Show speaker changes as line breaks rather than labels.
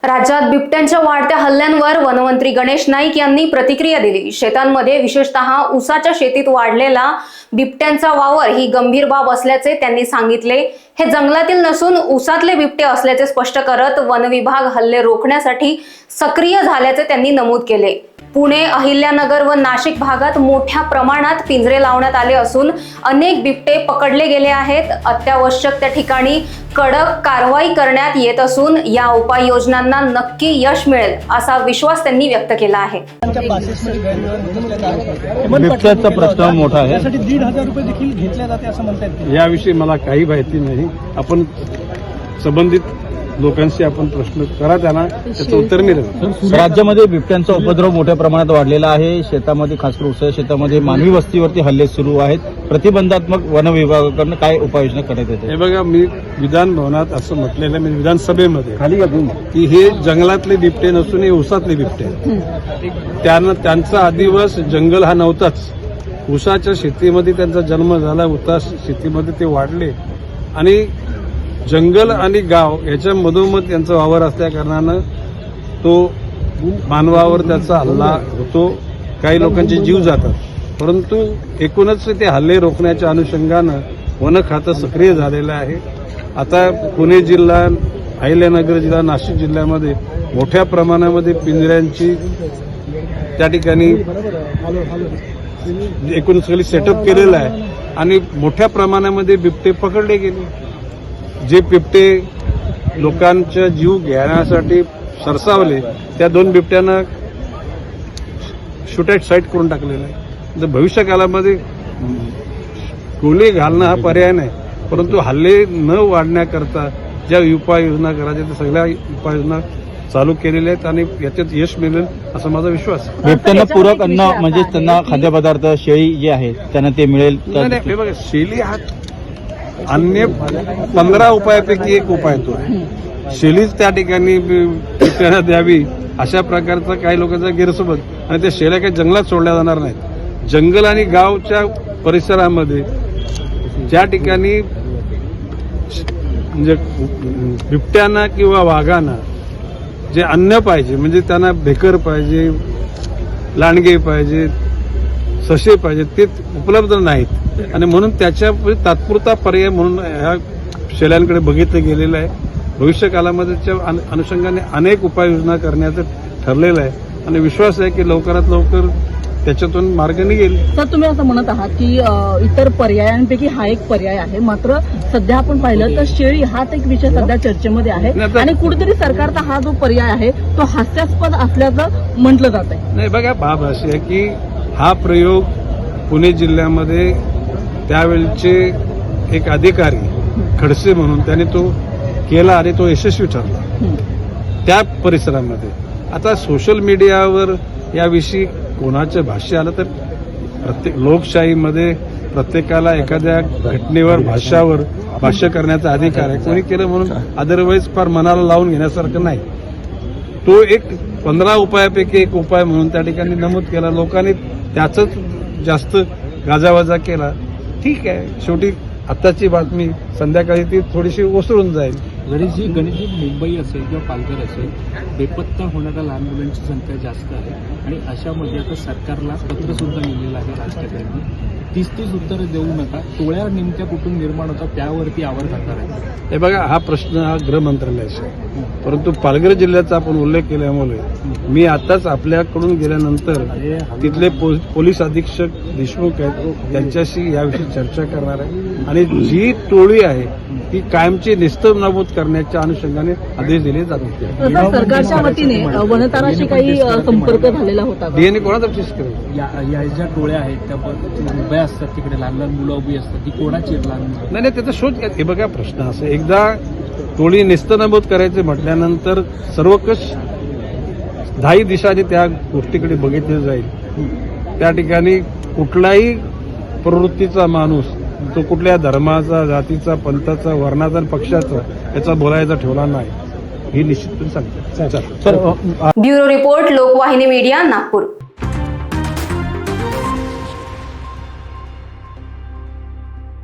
राज्यात बिबट्यांच्या वाढत्या हल्ल्यांवर वनमंत्री गणेश नाईक यांनी प्रतिक्रिया दिली। शेतांमध्ये विशेषतः ऊसाच्या शेतीत वाढलेला बिबट्यांचा वावर ही गंभीर बाब असल्याचे त्यांनी सांगितले। हे जंगलातील नसून ऊसातले बिबटे असल्याचे स्पष्ट करत वन विभाग हल्ले रोखण्यासाठी सक्रिय झाल्याचे त्यांनी नमूद केले। पुणे, अहिल्यानगर व नाशिक भागात मोठ्या प्रमाणात पिंजरे लावण्यात आले असून अनेक बिबटे पकडले गेले आहेत। अत्यावश्यक त्या ठिकाणी कडक कारवाई करण्यात येत असून या उपाययोजनांना नक्की यश मिळेल असा विश्वास त्यांनी व्यक्त केला आहे।
बिबट्याचा प्रश्न मोठा आहे,
त्यासाठी 1,500 रुपये देखील घेतले जाते असं म्हणतात।
याविषयी मला काही माहिती नाही। आपण संबंधित लोकांशी आपण प्रश्न करा, त्यांना त्याचं उत्तर मिळेल।
राज्यामध्ये बिबट्यांचा उपद्रव मोठ्या प्रमाणात वाढलेला आहे। शेतामध्ये, खास करून ऊसाच्या शेतामध्ये मानवी वस्तीवरती हल्ले सुरू आहेत। प्रतिबंधात्मक वन विभागाकडून काय उपाययोजना करण्यात येते?
हे बघा, मी विधान भवनात असं म्हटलेलं आहे, विधानसभेमध्ये की हे जंगलातले बिबटे नसून हे ऊसातले बिबटे आहेत। त्यांचा आदिवास जंगल हा नव्हताच। ऊसाच्या शेतीमध्ये त्यांचा जन्म झाला, ऊस शेतीमध्ये ते वाढले आणि जंगल आणि गाव याच्या मधोमध त्यांचा वावर असल्या कारणानं तो मानवावर त्याचा हल्ला होतो, काही लोकांचे जीव जातात। परंतु एकूणच ते हल्ले रोखण्याच्या अनुषंगानं वन खातं सक्रिय झालेलं आहे। आता पुणे जिल्हा, अहिल्यानगर जिल्हा, नाशिक जिल्ह्यामध्ये मोठ्या प्रमाणामध्ये पिंजऱ्यांची त्या ठिकाणी एकूण सगळी सेटअप केलेलं आहे आणि मोठ्या प्रमाणामध्ये बिबटे पकडले गेले। जे बिबटे लोकांचा जीव घेण्यासाठी सरसावले, त्या 2 बिबट्यांना शूट ॲट साईट करून टाकलेलं आहे। तर भविष्य काळामध्ये गोळी घालणं हा पर्याय नाही, परंतु हल्ले न वाढण्याकरता ज्या उपाययोजना करायच्या त्या सगळ्या उपाययोजना चालू केलेल्या आहेत आणि याच्यात यश मिळेल असा माझा विश्वास आहे।
बिबट्यांना पूरक अन्न म्हणजे त्यांना खाद्यपदार्थ, शेळी जे आहे त्यांना ते मिळेल?
नाही, बघा, शेळी हा अन्य 15 उपायापैकी एक उपाय तो आहे। शेळीच त्या ठिकाणी बिबट्यांना द्यावी अशा प्रकारचा काही लोकांचा गैरसमज, आणि त्या शेळ्या काही जंगलात सोडल्या जाणार नाहीत। जंगल आणि गावच्या परिसरामध्ये ज्या ठिकाणी म्हणजे बिबट्यांना किंवा वाघांना जे अन्न पाहिजे, म्हणजे त्यांना भेकर पाहिजे, लांडगे पाहिजे, ससे पाहिजे, ते उपलब्ध नाहीत आणि म्हणून त्याच्या तात्पुरता पर्याय म्हणून ह्या शेळ्यांकडे बघितलं गेलेलं आहे। भविष्य काळामध्ये अनुषंगाने अनेक उपाययोजना करण्याचं ठरलेलं आहे आणि विश्वास आहे की लवकरात लवकर त्याच्यातून मार्ग निघेल।
तर तुम्ही असं म्हणत आहात की इतर पर्यायांपैकी हा एक पर्याय आहे, मात्र सध्या आपण पाहिलं तर शेळी हाच एक विषय सध्या चर्चेमध्ये आहे आणि कुठेतरी सरकारचा हा जो पर्याय आहे तो हास्यास्पद असल्याचं म्हटलं जात आहे।
नाही, बघा, बाब अशी आहे की हा प्रयोग पुणे जिल्ह्यामध्ये त्यावेळचे एक अधिकारी खडसे म्हणून त्याने तो केला आणि तो यशस्वी ठरला त्या परिसरामध्ये। आता सोशल मीडियावर याविषयी कोणाचं भाष्य आलं तर प्रत्येक लोकशाहीमध्ये प्रत्येकाला एखाद्या घटनेवर, भाष्य करण्याचा अधिकार आहे। कोणी केलं म्हणून अदरवाईज फार मनाला लावून घेण्यासारखं नाही। तो एक 15 उपायापैकी एक उपाय म्हणून त्या ठिकाणी नमूद केला। लोकांनी त्याच जास्त गाजावाजा केला। ठीक आहे, शेवटी आत्ताची बातमी संध्याकाळी ती थोडीशी ओसळून जाईल।
गणेशजी, मुंबई असेल किंवा पालघर असेल, बेपत्ता होणाऱ्या लहान मुलांची संख्या जास्त आहे आणि अशामध्ये आता सरकारला पत्र सुद्धा लिहिलेलं आहे राजकारण्यांनी, 30 उत्तरं देऊ नका, टोळ्या नेमक्या कुठून निर्माण होतात त्यावरती आवर घालणार आहे।
हे बघा, हा प्रश्न हा गृह मंत्रालयाचा आहे, परंतु पालघर जिल्ह्याचा आपण उल्लेख केल्यामुळे मी आताच आपल्याकडून गेल्यानंतर तिथले पोलीस अधीक्षक देशमुख आहेत, त्यांच्याशी याविषयी चर्चा करणार आहे आणि जी टोळी आहे ती कायमची नेस्तनाबूत करण्याच्या अनुषंगाने आदेश दिले जातील।
सरकारच्या वतीने वनताराशी काही संपर्क झालेला होता?
डीएनए कोणाचा टेस्ट करेल?
या ज्या टोळ्या आहेत त्या उभ्या असतात, तिकडे लहान लहान मुलं उभी असतात, ती कोणाची लहान मुलं?
नाही, त्याचा शोध घ्या। हे बघा, प्रश्न असं, एकदा टोळी नेस्तनाबूत करायचे म्हटल्यानंतर सर्वकष 10 दिशाने त्या गोष्टीकडे बघितले जाईल। त्या ठिकाणी कुठलाही प्रवृत्तीचा माणूस, तो कुठल्या धर्माचा, जातीचा, पंथाचा, वर्णाचा आणि पक्षाचा याचा बोलायचा ठेवला नाही, ही निश्चितपणे सांगतो।
Bureau report, Lokvahini media, Nagpur.